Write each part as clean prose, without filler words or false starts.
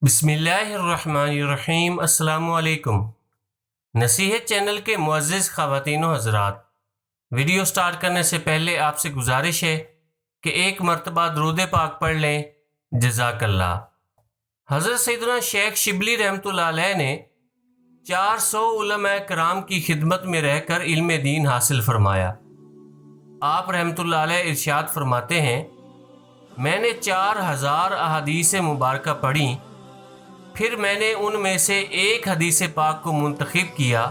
बिस्मिल्लाहिर्रहमानिर्रहीम। अस्सलामु अलैकुम। नसीहत चैनल के मुअज़्ज़िज़ ख़वातीन व हज़रात, वीडियो स्टार्ट करने से पहले आपसे गुजारिश है कि एक मरतबा दरूद पाक पढ़ लें। जज़ाकल्लाह। हज़रत सैयदना शेख शिबली रहमतुल्लाह अलैह ने 400 उलमा कराम की खिदमत में रहकर इल्म दीन हासिल फरमाया। आप रहमतुल्लाह अलैह इरशाद फरमाते हैं, मैंने 4000 अहादीस मुबारका पढ़ी, फिर मैंने उनमें से एक हदीस पाक को मुंतखब किया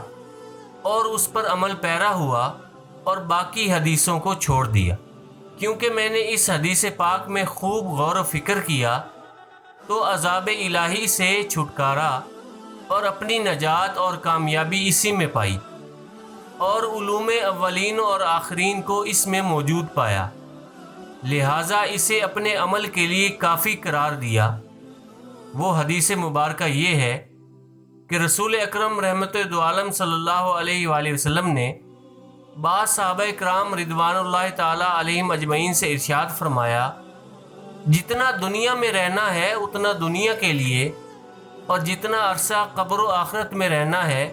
और उस पर अमल पैरा हुआ और बाकी हदीसों को छोड़ दिया, क्योंकि मैंने इस हदीस पाक में खूब गौर व फिक्र किया तो अज़ाब इलाही से छुटकारा और अपनी नजात और कामयाबी इसी में पाई और उलूम अव्वलीन और आखरीन को इसमें मौजूद पाया, लिहाजा इसे अपने अमल के लिए काफ़ी करार दिया। वो हदीस मुबारका ये है कि रसूल अकरम रहमत दो आलम सल्लल्लाहु अलैहि वसल्लम ने बाज़ सहाबा कराम रिदवानुल्लाह ताला अलैहिम अजमईन से इरशाद फरमाया, जितना दुनिया में रहना है उतना दुनिया के लिए, और जितना अरसा कब्र व आखरत में रहना है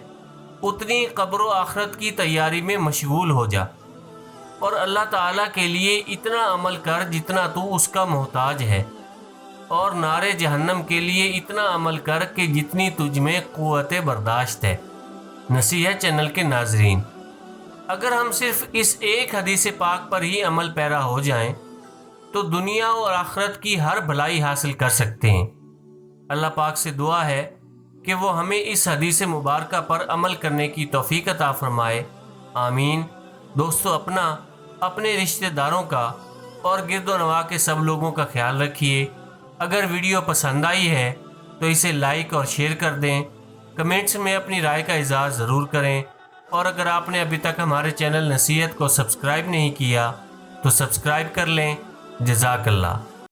उतनी कब्र व आखरत की तैयारी में मशगूल हो जा, और अल्लाह ताला के लिए इतना अमल कर जितना तू उसका मोहताज है, और नारे जहन्नम के लिए इतना अमल कर कि जितनी तुझ में क़ुव्वत बर्दाश्त है। नसीहत चैनल के नाजरीन, अगर हम सिर्फ इस एक हदीस पाक पर ही अमल पैरा हो जाएं तो दुनिया और आखिरत की हर भलाई हासिल कर सकते हैं। अल्लाह पाक से दुआ है कि वो हमें इस हदीस मुबारका पर अमल करने की तौफीक अता फरमाए। आमीन। दोस्तों, अपने रिश्तेदारों का और गिरदो नवा के सब लोगों का ख्याल रखिए। अगर वीडियो पसंद आई है तो इसे लाइक और शेयर कर दें। कमेंट्स में अपनी राय का इज़हार ज़रूर करें, और अगर आपने अभी तक हमारे चैनल नसीहत को सब्सक्राइब नहीं किया तो सब्सक्राइब कर लें। जज़ाकल्लाह।